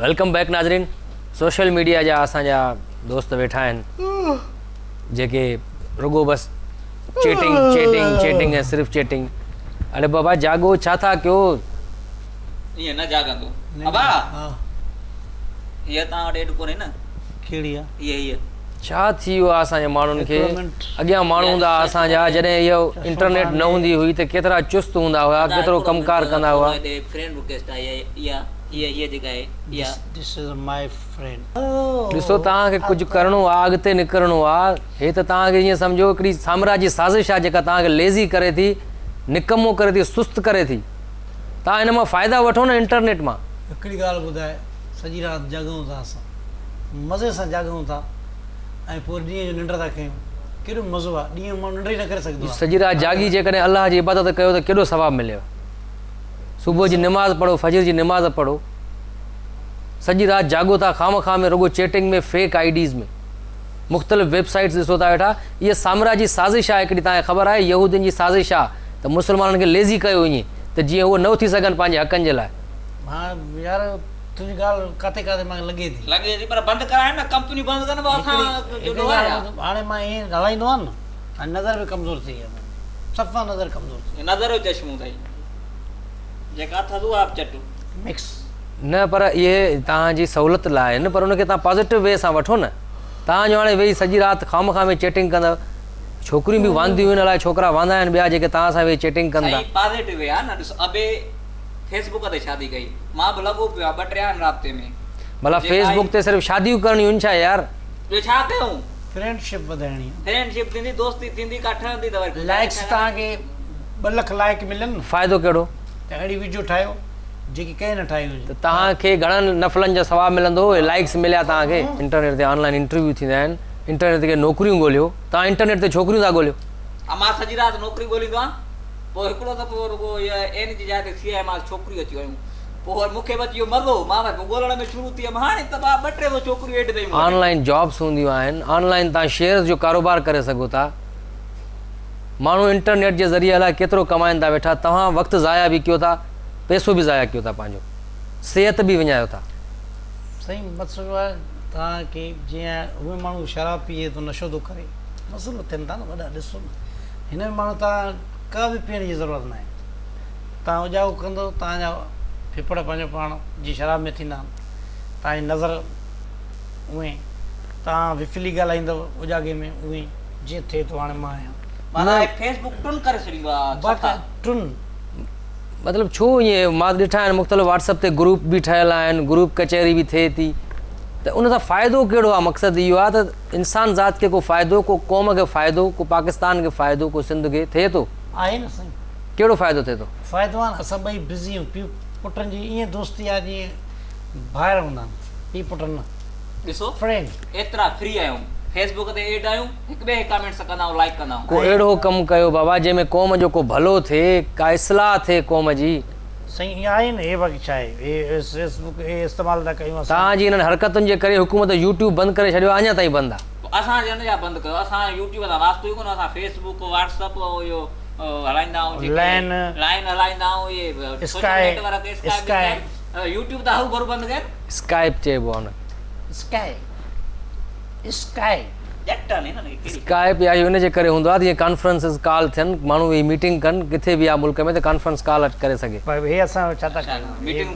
Welcome back नाज़रीन। Social media जा असांजा दोस्त वेठा आहिनि जेके रुगो बस चेटिंग चेटिंग चेटिंग ऐं सिर्फ़ु चेटिंग। अरे बाबा जागो, छा था कयो? ये न जागंदो अबा ये ता वटि कोने न कहिड़ी आहे ये छा थी वियो आहे असांजे माण्हुनि खे? अॻियां माण्हू हूंदा असांजा, जॾहिं इहो इंटरनेट न हूंदी हुई त केतिरा चुस्त हूंदा हुआ, केतिरो कमकार कंदा हुआ। फ्रेंड रिक्वेस्ट आहे ये जेका आहे या दिस इज माय फ्रेंड। ॾिसो तव्हांखे कुझु करिणो आहे, अॻिते निकिरणो आहे, हे त तव्हांखे ईअं सम्झो हिकिड़ी साम्राज्य साज़िश आहे जेका तव्हांखे लेज़ी करे थी, निकमो करे थी, सुस्त करे थी। तव्हां हिन मां फ़ाइदा वठो न इंटरनेट मां। हिकिड़ी ॻाल्हि ॿुधाए, सॼी राति जाॻूं था असां, मज़े सां जाॻूं था ऐं पोइ ॾींहं जो निंड था कयूं। केॾो मज़ो आहे, ॾींहं मां निंड ई न करे सघंदो। सॼी राति जागी जेकॾहिं अलाह जी इबादत कयो त केॾो सवाबु मिलेव। सुबुह जी निमाज़ पढ़ो, फजर जी निमाज़ पढ़ो, सॼी राति जागो था खाम में रुगो चेटिंग में, फेक आईडीज़ में, मुख़्तलिफ़ वेबसाइट्स ॾिसो था वेठा। इहा साम्राज्य साज़िश आहे हिकिड़ी, तव्हांखे ख़बर आहे यहूदियुनि जी साज़िश आहे त मुस्लमाननि खे लेज़ी कयो ईअं त जीअं उहो न थी सघनि पंहिंजे हक़नि जे लाइ। हा यार, तुंहिंजी ॻाल्हि काथे काथे मूंखे लॻे थी पर बंदि कराइनि न, कंपनी बंदि कनि हाणे मां ईअं ॻाल्हाईंदो आहियां न, ऐं नज़र बि कमज़ोर थी वई आहे, सफ़ा नज़र कमज़ोर थी नज़र जो चश्मो अथई जेका थधो आप चटू मिक्स न। पर इहे तव्हांजी सहूलियत लाइ आहिनि, पर उनखे तव्हां पॉज़िटिव वे सां वठो न। तव्हांजो हाणे वेही सॼी राति खाम में चेटिंग कंदव, छोकिरियूं बि वांदियूं आहिनि, अलाए छोकिरा वांदा आहिनि ॿिया जेके तव्हां सां वेही चेटिंग कंदा। पॉज़िटिव वे आहे न। ॾिसो अबे फेसबुक ते शादी कई, मां बि लॻो पियो आहे 2-3 आहिनि राब्ते में। भला फेसबुक ते सिर्फ़ु शादियूं करणियूं छा यार? ॿियो छा कयूं? फ्रेंडशिप वधाइणी आहे, फ्रेंडशिप थींदी, दोस्ती थींदी, का ठहंदी त लाइक्स तव्हांखे 2 लख लाइक मिलनि न, फ़ाइदो कहिड़ो? त अहिड़ी वीडियो ठाहियो जेकी कंहिं न ठाही हुजे। त तव्हांखे घणनि नफ़लनि जा सवाबु मिलंदो, लाइक्स मिलिया तव्हांखे। इंटरनेट ते ऑनलाइन इंटरव्यू थींदा आहिनि, इंटरनेट ते नौकरियूं ॻोल्हियो, तव्हां इंटरनेट ते छोकिरियूं था ॻोल्हियो। मां सॼी राति नौकिरी ॻोल्हींदो आहियां, पोइ हिकिड़ो दफ़ो रुगो एन जी जाइ ते थी आहियां, मां छोकिरियूं अची वियूं, पोइ मूंखे बि अची वियो मज़ो, मां ॻोल्हण में शुरू थी वियुमि। हाणे त 2-3 छोकिरियूं हेठि अथई। ऑनलाइन जॉब्स हूंदियूं आहिनि, ऑनलाइन तव्हां शेयर्स जो कारोबार करे सघो था। माण्हू इंटरनेट जे ज़रिए अलाए केतिरो कमाइनि था वेठा। तव्हां वक़्तु ज़ाया बि कयो था, पैसो बि ज़ाया कयो था, पंहिंजो सिहत बि विञायो था। सही मसइलो आहे तव्हांखे, जीअं उहे माण्हू शराब पीए थो, नशो थो करे, मसइलो थियनि था न वॾा। ॾिसो न, हिन में माण्हू तव्हां का बि पीअण जी ज़रूरत न आहे। तव्हां उजाऊ कंदो, तव्हांजा फिफड़ पंहिंजो पाण जी शराब में थींदा आहिनि, तव्हांजी नज़र उहे, तव्हां विफली ॻाल्हाईंदव उजागे में उहे, जीअं थिए थो। हाणे मां आहियां फेसबुक टुन करे छॾींदो आहे, टुन मतिलबु छो ईअं? मां ॾिठा आहिनि मुख़्तलिफ़ व्हाट्सअप ते ग्रुप बि ठहियल आहिनि, ग्रुप कचहरी बि थिए थी, त उन सां फ़ाइदो कहिड़ो आहे? मक़सदु इहो आहे त इंसान ज़ात खे को फ़ाइदो, को क़ौम खे फ़ाइदो, को पाकिस्तान खे फ़ाइदो, को सिंध खे थिए थो। आहे न साईं, कहिड़ो फ़ाइदो थिए थो? फ़ाइदो आहे न, असां ॿई बिज़ी आहियूं। पीउ पुटनि जी ईअं दोस्ती आहे जीअं ॿाहिरि हूंदा आहिनि, पीउ पुट न। ॾिसो फ्रेंड एतिरा फ्री आहियूं, फेसबुक ते एड आहियूं, हिक ॿिए खे कमेंट्स कंदा आहियूं, लाइक कंदा आहियूं। को अहिड़ो कमु कयो बाबा जंहिंमें क़ौम जो को भलो थिए, का इस्लाह थिए क़ौम जी। साईं ईअं आहे न, हे बाक़ी छा आहे, हे फेसबुक हे इस्तेमालु था कयूं। तव्हांजी हिननि हरकतुनि जे करे हुकूमत यूट्यूब बंदि करे छॾियो, अञा ताईं बंदि आहे। असां हिन जा बंदि कयो, असां यूट्यूब तां वास्तो ई कोन, असां फेसबुक, व्हाट्सअप इहो हलाईंदा आहियूं, लाइन हलाईंदा आहियूं, इहे स्काइप, यूट्यूब त हू भरू बंदि कनि। स्काइप चइबो आहे हुन, स्काइप या हिन जे करे हूंदो आहे जीअं कॉन्फ्रेंसिस कॉल थियनि, माण्हू वेही मीटिंग कनि किथे बि आहे मुल्क में, त कॉन्फ्रेंस कॉल करे सघे। हे असां छा था कयूं, मीटिंग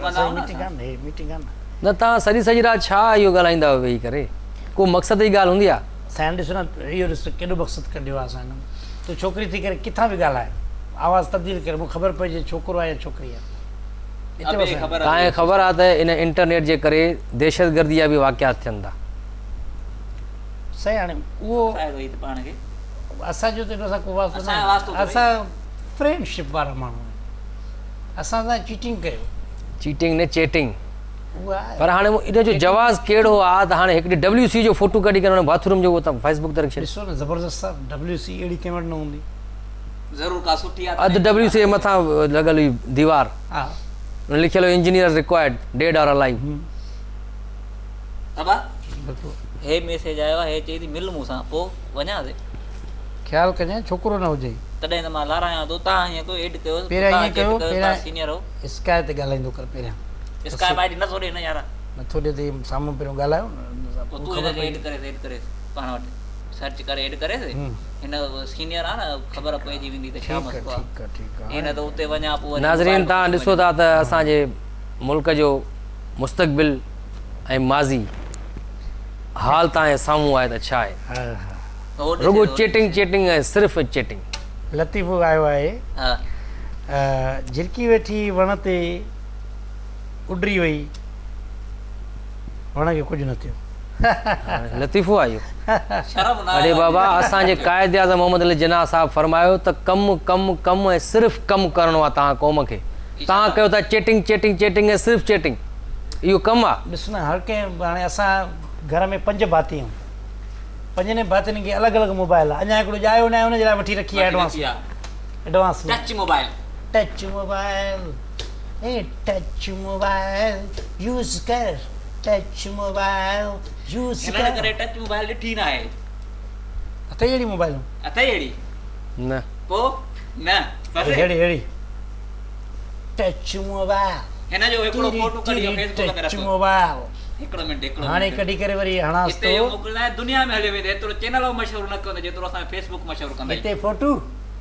न तव्हां सॼी राति छा इहो ॻाल्हाईंदा हुआ वेही करे? को मक़सद जी ॻाल्हि हूंदी आहे? साईं ॾिसो न, इहो ॾिसो केॾो मक़सदु कढियो आहे असां हिन में। तूं छोकिरी थी करे किथां बि ॻाल्हाए, आवाज़ु तब्दील करे, मूंखे ख़बर पइजे छोकिरो आहे या छोकिरी आहे। तव्हांखे ख़बर आहे त इन इंटरनेट जे करे दहशतगर्दी जा बि वाक़ियात थियनि था। सही, हाणे उहो असांजो त असां को वास्तो न, असां फ्रेंडशिप वारा माण्हू आहियूं, असां सां चीटिंग कयो। चीटिंग न चेटिंग, पर हाणे इन जो जवाज़ कहिड़ो आहे? त हाणे हिकिड़ी WC जो फोटो कढी करे बाथरूम जो उहो फेसबुक ते रखी ॾिसो न, ज़बरदस्त आहे। WC अहिड़ी कंहिं वटि न हूंदी, ज़रूर का सुठी आहे। अधु WC जे मथां लॻल हुई दीवार, हा, लिखियल engineer required, dead or alive. अबा हे मैसेज आयो आहे, हे चई थी मिल मूंसां, पोइ वञा थी। ख़्यालु कजांइ छोकिरो न हुजे तॾहिं त मां लारायां थो तव्हां हीअं कयो एड कयो पहिरियां ईअं कयो पहिरियां सीनियर हो स्काई ते ॻाल्हाईंदो कर पहिरियां स्काइप आईडी नथो ॾे न यार नथो ॾे त साम्हूं पहिरियों ॻाल्हायो पोइ तूं हिनखे एड करे पाण वटि सर्च करे एड करे हिन सीनियर आहे न ख़बर पइजी वेंदी त छा मसलो आहे ठीकु आहे ईअं न त उते वञा पोइ नाज़रीन तव्हां ॾिसो था त असांजे मुल्क जो मुस्तक़बिल ऐं माज़ी हाल तव्हांजे साम्हूं आहे त छा आहे रुगो चेटिंग ऐं सिर्फ़ु चेटिंग लतीफ़ो आयो आहे हा झिरकी वेठी वण ते उॾरी वई वण खे कुझु न थियो लतीफ़ो आहे इहो शर्म न अरे बाबा असांजे क़ाइद आज़म मोहम्मद अली जिन्ना साहब फरमायो त कमु कमु कमु ऐं सिर्फ़ु कमु करिणो आहे तव्हां क़ौम खे तव्हां कयो था चेटिंग ऐं सिर्फ़ु चेटिंग इहो कमु आहे ॾिस न हर कंहिं हाणे असां घर में 5 भाती आहियूं 5 भातियुनि खे अलॻि अलॻि मोबाइल आहे अञा हिकिड़ो ॼायो न आहे हुनजे लाइ वठी रखी आहे advance touch mobile touch mobile use कर टच मोबाइल यूज़ करे टच मोबाइल ॾिठी न आहे अथई अहिड़ी मोबाइलूं अथई अहिड़ी न पोइ न बसि अहिड़ी टच मोबाइल हिन जो हिकिड़ो फोटो कढी फेसबुक ते टच मोबाइल हिकिड़ो मिंट हाणे कढी करे वरी हणांसि हिते मोकिलंदा आहिनि दुनिया में हली वेंदे एतिरो चैनल मशहूरु न कंदो जेतिरो असां फेसबुक मशहूरु कंदा हिते फोटू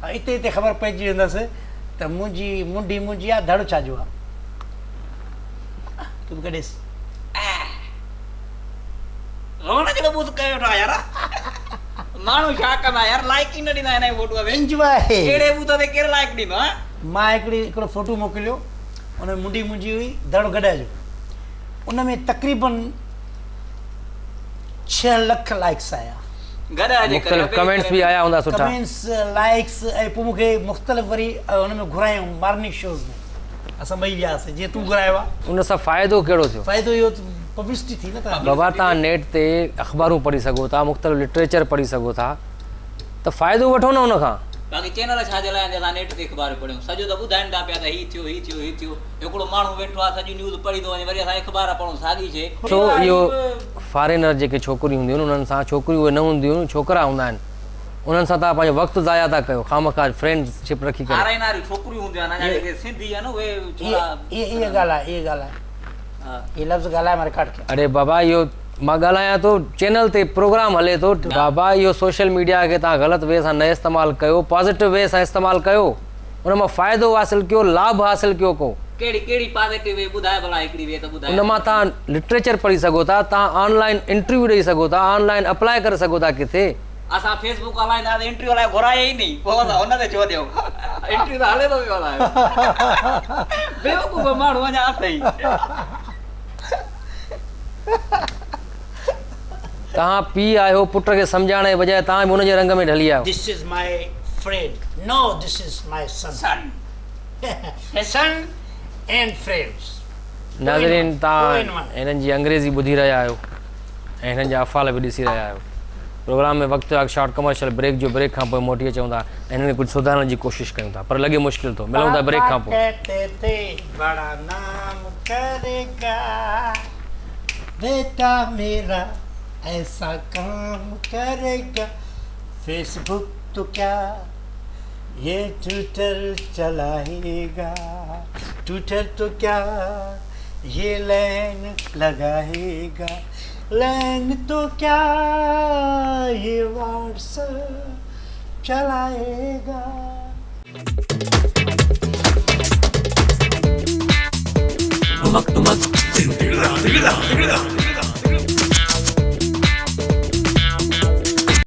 हिते ख़बर पइजी वेंदसि त मुंहिंजी मुंडी आहे धड़ छाजो आहे तूं बि ॾिस रोहन जो बूथ कयो था यार माण्हू छा कंदा यार लाइक ई न ॾींदा हिन फोटो ते इंजॉय कहिड़े बूथ ते केरु लाइक ॾींदो आहे मां हिकिड़ो फोटो मोकिलियो उन मुंडी मुंहिंजी हुई धड़ गॾाइजो उन में तक़रीबन 6 लख लाइक्स आया मुख़्तलिफ़ कमेंट्स बि आया हूंदा सुठा कमेंट्स लाइक्स ऐं पोइ मूंखे मुख़्तलिफ़ वरी हुन में घुरायूं मॉर्निंग शोज़ में असां ॿई वियासीं जीअं तूं घुरायो आहे उन सां फ़ाइदो कहिड़ो थियो फ़ाइदो इहो पब्लिसिटी थी न बाबा तव्हां नेट ते अख़बारूं पढ़ी सघो था मुख़्तलिफ़ लिटरेचर पढ़ी सघो था त फ़ाइदो वठो न हुन खां बाक़ी चैनल छा जे लाइ असां नेट ते अख़बार पढ़ियूं सॼो त ॿुधाइनि था पिया त हीअ थियो हिकिड़ो माण्हू वेठो आहे सॼी न्यूज़ पढ़ी थो वञे वरी असां अख़बार पढ़ूं साॻी शइ छो इहो फॉरेनर जेके छोकिरियूं हूंदियूं आहिनि उन्हनि सां छोकिरियूं उहे न हूंदियूं आहिनि छोकिरा हूंदा आहिनि उन्हनि सां तव्हां पंहिंजो वक़्तु ज़ाया था कयो खामख़ा फ्रेंडशिप रखी करे छोकिरियूं हूंदियूं आहिनि जेके सिंधी आहे न उहे इहा ॻाल्हि आहे इहे लफ़्ज़ ॻाल्हाए मां रिकॉर्ड कयो अरे बाबा इहो मां ॻाल्हायां थो चैनल ते प्रोग्राम हले थो बाबा इहो सोशल मीडिया खे तव्हां ग़लति वे सां न इस्तेमालु कयो पॉज़िटिव वे सां इस्तेमालु कयो उन मां फ़ाइदो हासिलु कयो लाभ हासिलु कयो को कहिड़ी पॉज़िटिव वे ॿुधाए भला हिकिड़ी वे त ॿुधाए उन मां तव्हां लिटरेचर पढ़ी सघो था तव्हां ऑनलाइन इंटरव्यू ॾेई सघो था ऑनलाइन अप्लाई करे सघो था किथे असां फेसबुक हलाईंदा इंटरव्यू लाइ घुराए ई नहीं पोइ असां हुन ते छो ॾियूं इंटरव्यू त हले थो पियो हलायो बेवकूफ़ माण्हू अञा अथई तव्हां पीउ आहियो पुट खे सम्झाइण जे बजाए तव्हां बि हुनजे रंग में ढली आहियो this is my friend no this is my son and friends नाज़रीन तव्हां हिननि जी अंग्रेज़ी ॿुधी रहिया आहियो ऐं हिननि जा अफ़ाल बि ॾिसी रहिया आहियो प्रोग्राम में वक़्तु आहे शॉर्ट कमर्शियल ब्रेक जो ब्रेक खां पोइ मोटी अचूं था ऐं हिननि खे कुझु सुधारण जी कोशिशि कयूं था पर लॻे मुश्किल थो मिलूं था ब्रेक खां पोइ बड़ा नाम करेगा बेटा मेरा ऐसा काम करेगा फेसबुक तो क्या ये ट्विटर चलाएगा ट्विटर तो क्या ये लाइन लगाएगा लाइन तो क्या ये व्हाट्सएप चलाएगा